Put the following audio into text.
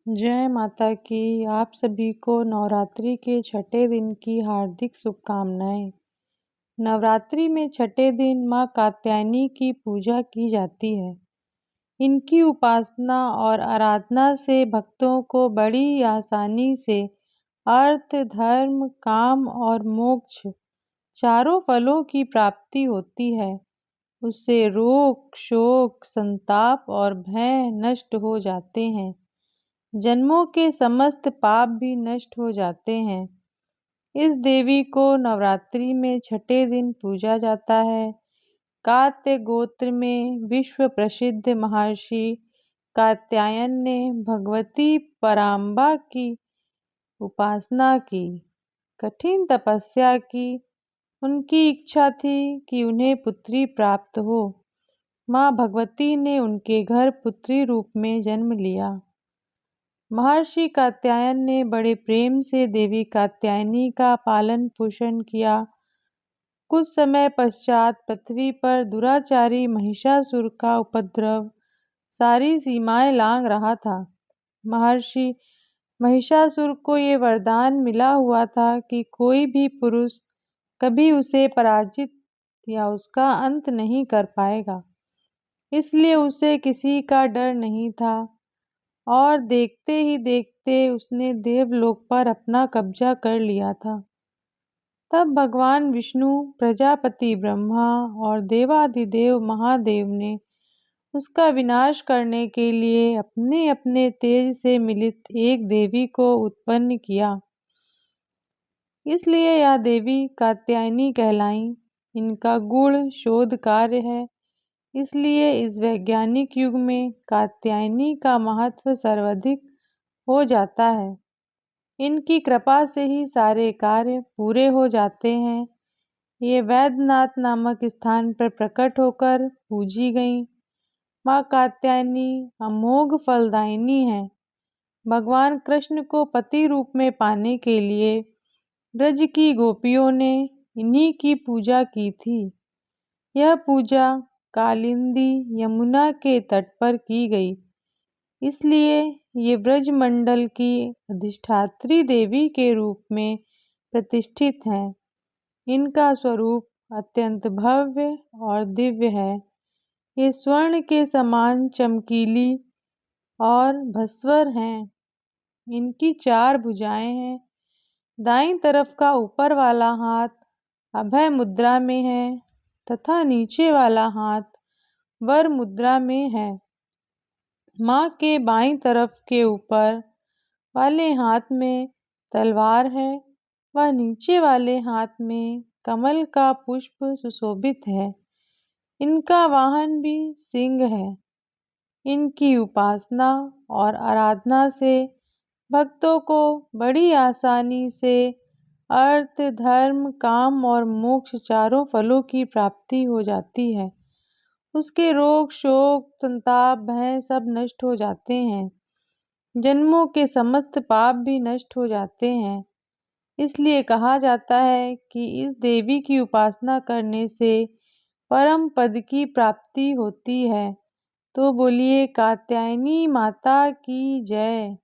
जय माता की। आप सभी को नवरात्रि के छठे दिन की हार्दिक शुभकामनाएं। नवरात्रि में छठे दिन मां कात्यायनी की पूजा की जाती है। इनकी उपासना और आराधना से भक्तों को बड़ी आसानी से अर्थ, धर्म, काम और मोक्ष चारों फलों की प्राप्ति होती है। उससे रोग, शोक, संताप और भय नष्ट हो जाते हैं। जन्मों के समस्त पाप भी नष्ट हो जाते हैं। इस देवी को नवरात्रि में छठे दिन पूजा जाता है। कात्य गोत्र में विश्व प्रसिद्ध महर्षि कात्यायन ने भगवती पराम्बा की उपासना की, कठिन तपस्या की। उनकी इच्छा थी कि उन्हें पुत्री प्राप्त हो। मां भगवती ने उनके घर पुत्री रूप में जन्म लिया। महर्षि कात्यायन ने बड़े प्रेम से देवी कात्यायनी का पालन पोषण किया। कुछ समय पश्चात पृथ्वी पर दुराचारी महिषासुर का उपद्रव सारी सीमाएं लांघ रहा था। महर्षि महिषासुर को ये वरदान मिला हुआ था कि कोई भी पुरुष कभी उसे पराजित या उसका अंत नहीं कर पाएगा। इसलिए उसे किसी का डर नहीं था और देखते ही देखते उसने देवलोक पर अपना कब्जा कर लिया था। तब भगवान विष्णु, प्रजापति ब्रह्मा और देवाधिदेव महादेव ने उसका विनाश करने के लिए अपने अपने तेज से मिलित एक देवी को उत्पन्न किया। इसलिए यह देवी कात्यायनी कहलाईं। इनका गुण शोध कार्य है। इसलिए इस वैज्ञानिक युग में कात्यायनी का महत्व सर्वाधिक हो जाता है। इनकी कृपा से ही सारे कार्य पूरे हो जाते हैं। ये वैद्यनाथ नामक स्थान पर प्रकट होकर पूजी गईं। मां कात्यायनी अमोघ फलदायिनी है। भगवान कृष्ण को पति रूप में पाने के लिए ब्रज की गोपियों ने इन्हीं की पूजा की थी। यह पूजा कालिंदी यमुना के तट पर की गई। इसलिए ये ब्रजमंडल की अधिष्ठात्री देवी के रूप में प्रतिष्ठित हैं। इनका स्वरूप अत्यंत भव्य और दिव्य है। ये स्वर्ण के समान चमकीली और भस्वर हैं। इनकी 4 भुजाएं हैं। दाईं तरफ का ऊपर वाला हाथ अभय मुद्रा में है तथा नीचे वाला हाथ वर मुद्रा में है। मां के बाईं तरफ के ऊपर वाले हाथ में तलवार है व नीचे वाले हाथ में कमल का पुष्प सुशोभित है। इनका वाहन भी सिंह है। इनकी उपासना और आराधना से भक्तों को बड़ी आसानी से अर्थ, धर्म, काम और मोक्ष चारों फलों की प्राप्ति हो जाती है। उसके रोग, शोक, संताप, भय सब नष्ट हो जाते हैं। जन्मों के समस्त पाप भी नष्ट हो जाते हैं। इसलिए कहा जाता है कि इस देवी की उपासना करने से परम पद की प्राप्ति होती है। तो बोलिए कात्यायनी माता की जय।